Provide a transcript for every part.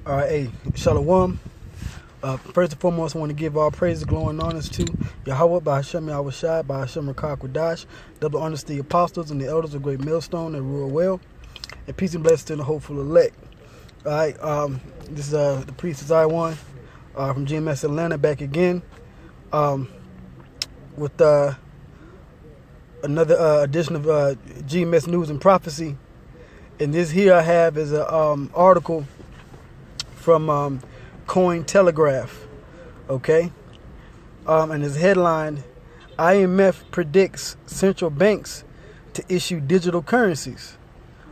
All right, hey, Shalom. First and foremost, I want to give all praise, glory, and honors to Yahweh, by Hashem Yahushai, by Hashem Rakah Kodash, double honors to the apostles and the elders of Great Millstone that rule well, and peace and blessings to the hopeful elect. All right, this is the priest Zion from GMS Atlanta back again with another edition of GMS News and Prophecy. And this here I have is an article from Cointelegraph, okay? And his headline, IMF predicts central banks to issue digital currencies.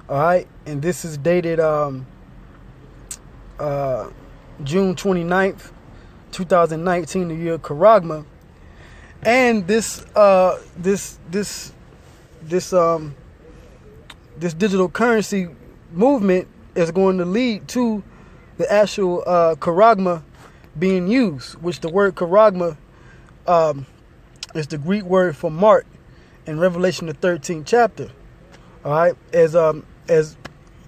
All right, and this is dated June 29th, 2019, the year of Karagma. And this digital currency movement is going to lead to the actual Karagma being used, which the word Karagma is the Greek word for mark in Revelation the 13th chapter. All right, as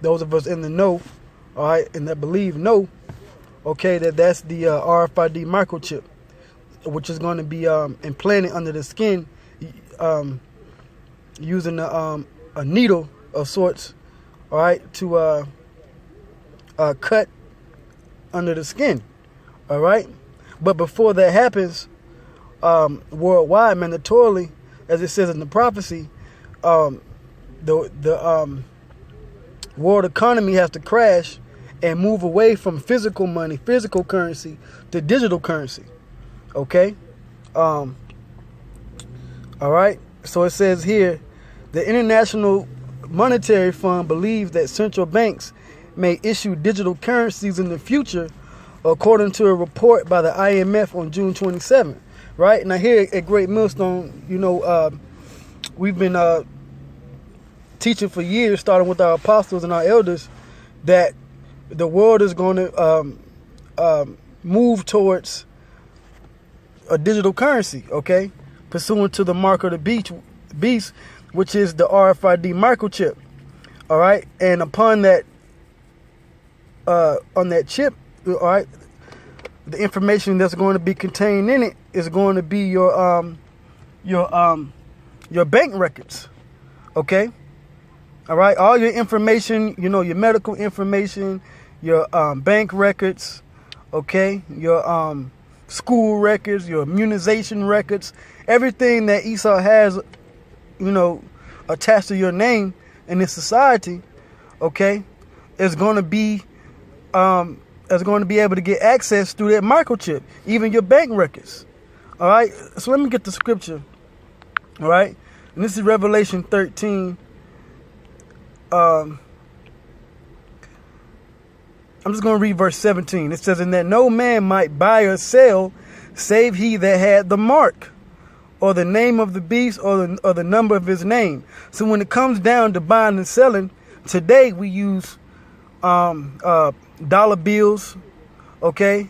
those of us in the know, all right, and that believe know, okay, that's the RFID microchip, which is going to be implanted under the skin using a needle of sorts, all right, to cut under the skin, all right. But before that happens, worldwide, mandatorily, as it says in the prophecy, the world economy has to crash and move away from physical money, physical currency, to digital currency. Okay? All right? So it says here, the International Monetary Fund believes that central banks may issue digital currencies in the future, according to a report by the IMF on June 27th. Right? Now here at Great Millstone, you know, we've been teaching for years, starting with our apostles and our elders, that the world is going to move towards a digital currency, okay, pursuant to the mark of the beast, which is the RFID microchip. All right, and upon that, on that chip, all right, the information that's going to be contained in it is going to be your bank records, okay. All right, all your information, you know, your medical information, your bank records, okay, your school records, your immunization records, everything that Esau has, you know, attached to your name in this society, okay, is going to be able to get access through that microchip, even your bank records. All right, so let me get the scripture. All right, and this is Revelation 13. I'm just going to read verse 17. It says, and that no man might buy or sell, save he that had the mark, or the name of the beast, or the number of his name. So when it comes down to buying and selling, today we use dollar bills, okay,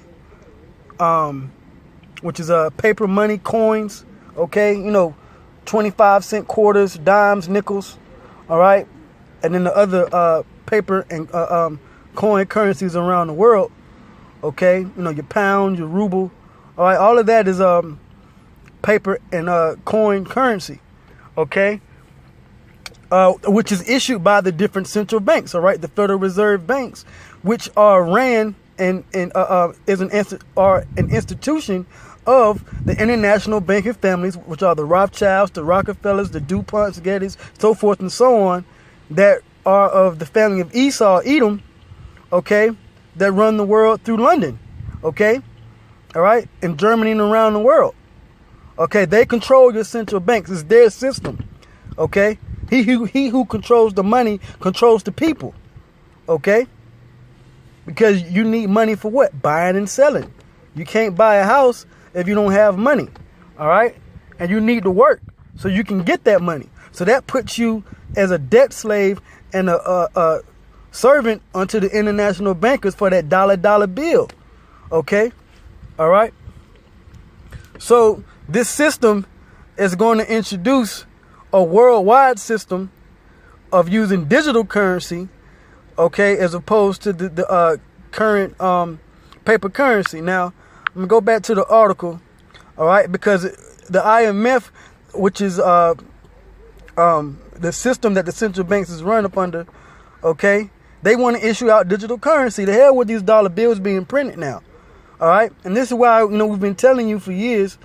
which is paper money, coins, okay, you know, 25-cent quarters, dimes, nickels, all right. And then the other paper and coin currencies around the world, okay? You know, your pound, your ruble, all right? All of that is paper and coin currency, okay? Which is issued by the different central banks, all right? The Federal Reserve banks, which are ran and is an institution of the international banking families, which are the Rothschilds, the Rockefellers, the DuPonts, Gettys, so forth and so on, that are of the family of Esau, Edom, okay, that run the world through London, okay, all right, in Germany and around the world, okay. They control your central banks. It's their system, okay. He who controls the money controls the people, okay, because you need money for what? Buying and selling. You can't buy a house if you don't have money, all right, and you need to work so you can get that money. So that puts you as a debt slave and a servant unto the international bankers for that dollar bill. Okay? All right? So this system is going to introduce a worldwide system of using digital currency, okay, as opposed to the current paper currency. Now, I'm going to go back to the article, all right, because the IMF, which is the system that the central banks is run up under, okay, they want to issue out digital currency. The hell with these dollar bills being printed now, all right? And this is why, we've been telling you for years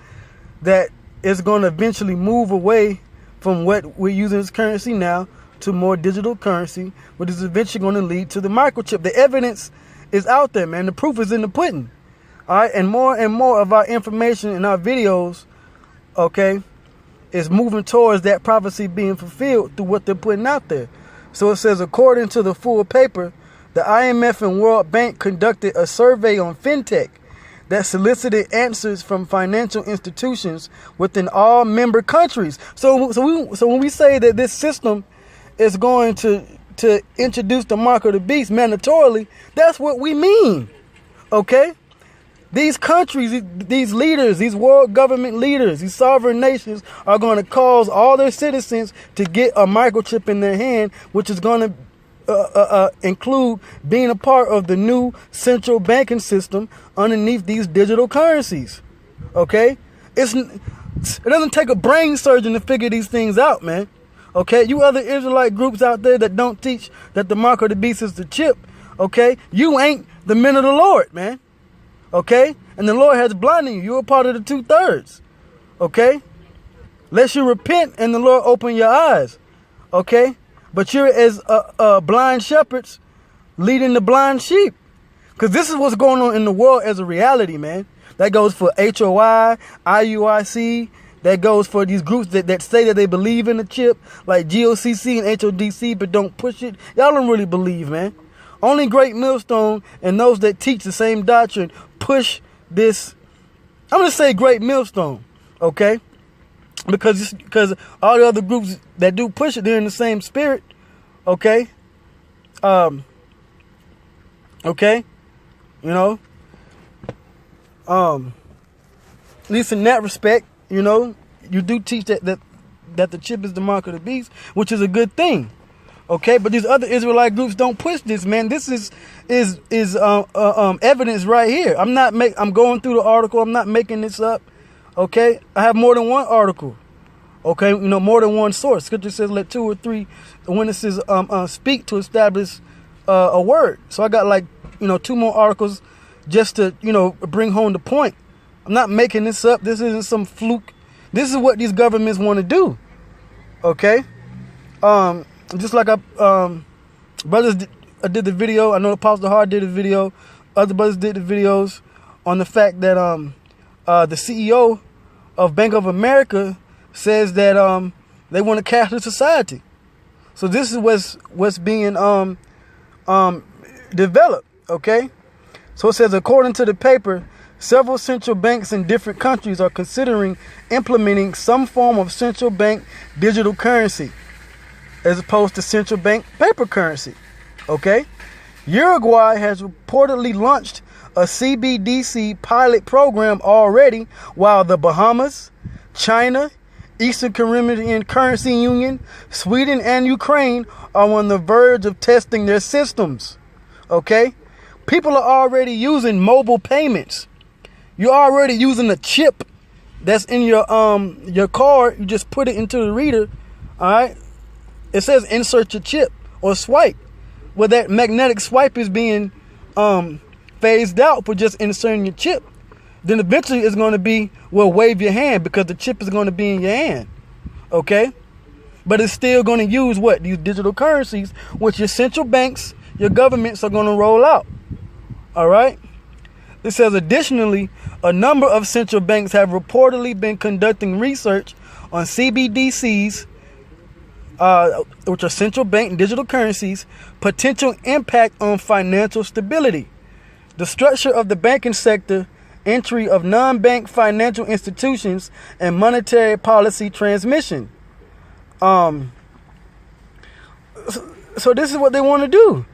that it's going to eventually move away from what we're using as currency now to more digital currency, which is eventually going to lead to the microchip. The evidence is out there, man. The proof is in the pudding. All right, and more of our information in our videos, okay, is moving towards that prophecy being fulfilled through what they're putting out there. So it says, according to the full paper, the IMF and World Bank conducted a survey on fintech that solicited answers from financial institutions within all member countries. So when we say that this system is going to introduce the mark of the beast mandatorily, that's what we mean, okay? These countries, these leaders, these world government leaders, these sovereign nations are going to cause all their citizens to get a microchip in their hand, which is going to include being a part of the new central banking system underneath these digital currencies. Okay? It doesn't take a brain surgeon to figure these things out, man. Okay? You other Israelite groups out there that don't teach that the mark of the beast is the chip, okay? You ain't the men of the Lord, man. Okay? And the Lord has blinded you. You're a part of the 2/3. Okay? Lest you repent and the Lord open your eyes. Okay? But you're as blind shepherds leading the blind sheep. Because this is what's going on in the world as a reality, man. That goes for HOI, IUIC. That goes for these groups that say that they believe in the chip, like GOCC and HODC, but don't push it. Y'all don't really believe, man. Only Great Millstone and those that teach the same doctrine push this. I'm going to say Great Millstone, okay? Because all the other groups that do push it, they're in the same spirit, okay? Okay? At least in that respect, you do teach that the chip is the mark of the beast, which is a good thing. Okay, but these other Israelite groups don't push this, man. This is evidence right here. I'm going through the article. I'm not making this up. Okay, I have more than one article. Okay, more than one source. Scripture says, "Let 2 or 3 witnesses speak to establish a word." So I got 2 more articles just to bring home the point. I'm not making this up. This isn't some fluke. This is what these governments want to do. Okay, just like brothers did the video. I know Apostle Hard did a video. Other brothers did the videos on the fact that the CEO of Bank of America says that they want a cashless society. So this is what's being developed. Okay, so it says, according to the paper, several central banks in different countries are considering implementing some form of central bank digital currency as opposed to central bank paper currency. Okay? Uruguay has reportedly launched a CBDC pilot program already, while the Bahamas, China, Eastern Caribbean Currency Union, Sweden, and Ukraine are on the verge of testing their systems. Okay? People are already using mobile payments. You're already using a chip that's in your card. You just put it into the reader. All right? It says insert your chip or swipe. Well, that magnetic swipe is being phased out for just inserting your chip. Then eventually it's going to be, wave your hand, because the chip is going to be in your hand. Okay? But it's still going to use what? These digital currencies, which your central banks, your governments are going to roll out. All right? It says, additionally, a number of central banks have reportedly been conducting research on CBDCs, which are central bank digital currencies, potential impact on financial stability, the structure of the banking sector, entry of non-bank financial institutions, and monetary policy transmission. So this is what they want to do.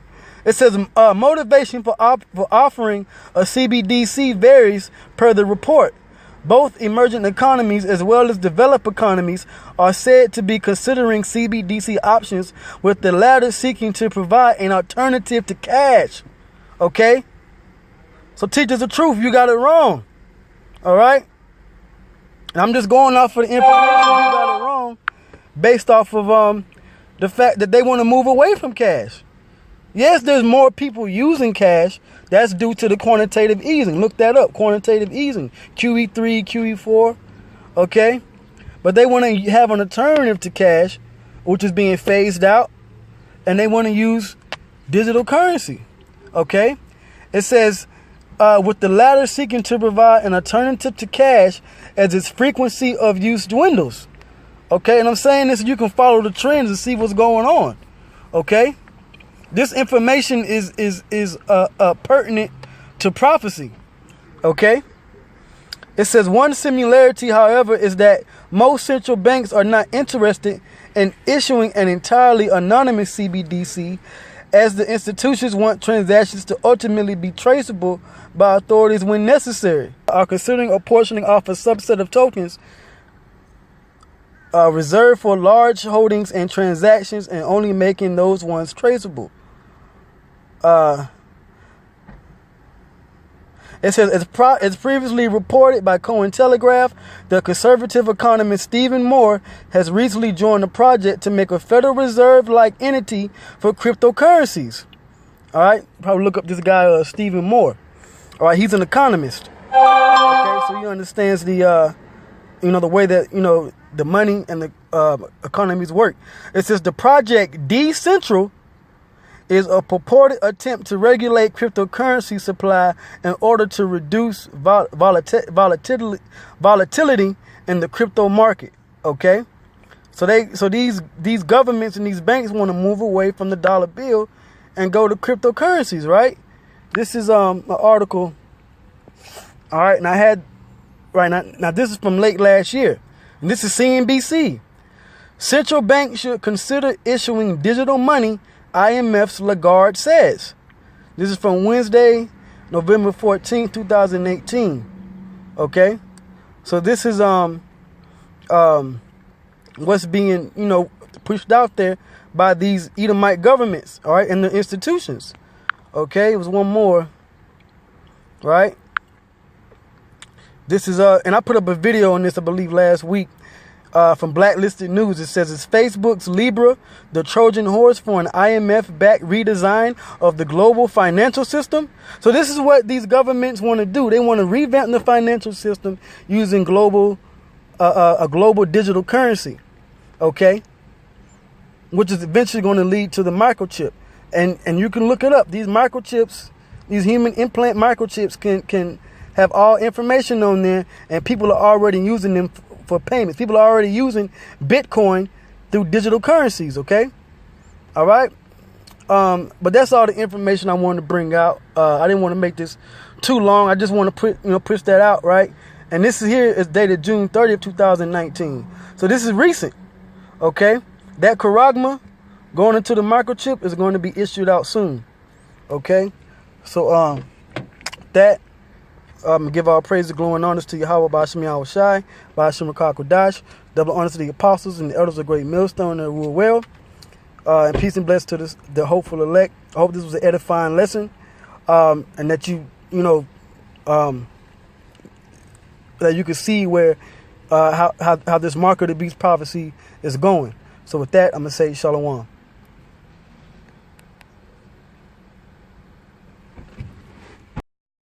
It says motivation for offering a CBDC varies per the report. Both emerging economies as well as developed economies are said to be considering CBDC options, with the latter seeking to provide an alternative to cash. Okay? So teach us the truth. You got it wrong. All right? And I'm just going off of the information. You got it wrong based off of the fact that they want to move away from cash. Yes, there's more people using cash. That's due to the quantitative easing. Look that up. Quantitative easing. QE3, QE4. Okay? But they want to have an alternative to cash, which is being phased out. And they want to use digital currency. Okay? It says, with the latter seeking to provide an alternative to cash as its frequency of use dwindles. Okay? And I'm saying this so you can follow the trends and see what's going on. Okay? This information is pertinent to prophecy. Okay? It says one similarity, however, is that most central banks are not interested in issuing an entirely anonymous CBDC, as the institutions want transactions to ultimately be traceable by authorities when necessary, are considering apportioning off a subset of tokens reserved for large holdings and transactions and only making those ones traceable. It says, as previously reported by Cointelegraph, the conservative economist Stephen Moore has recently joined the project to make a Federal Reserve-like entity for cryptocurrencies. All right, probably look up this guy, Stephen Moore. All right, he's an economist. Okay, so he understands the, the way that the money and the economies work. It says the project Decentral is a purported attempt to regulate cryptocurrency supply in order to reduce volatility in the crypto market. Okay, so these governments and these banks want to move away from the dollar bill and go to cryptocurrencies, right? This is an article. All right, and I had now this is from late last year, and this is CNBC. Central banks should consider issuing digital money, IMF's Lagarde says. This is from Wednesday, November 14th, 2018. Okay? So this is what's being, pushed out there by these Edomite governments, all right, and the institutions. Okay? It was one more. Right? This is and I put up a video on this, I believe, last week. From Blacklisted News. It says, it's Facebook's Libra, the Trojan horse for an IMF-backed redesign of the global financial system. So this is what these governments want to do. They want to revamp the financial system using a global digital currency. Okay? Which is eventually going to lead to the microchip. And you can look it up. These microchips, these human implant microchips can have all information on there, and people are already using them for payments. People are already using Bitcoin through digital currencies, okay? All right? But that's all the information I wanted to bring out. I didn't want to make this too long. I just want to push that out, right? And this is dated June 30th, 2019. So this is recent, okay? That Charagma going into the microchip is going to be issued out soon, okay? So give all praise, glory, and honors to Yahweh, Ba'ashem Yahweh Shai, Ba'ashem Rakah Kodash, double honors to the apostles and the elders of Great Millstone that rule well, and peace and bless to the hopeful elect. I hope this was an edifying lesson, and that that you can see where how this mark of the beast prophecy is going. So with that, I'm gonna say Shalom.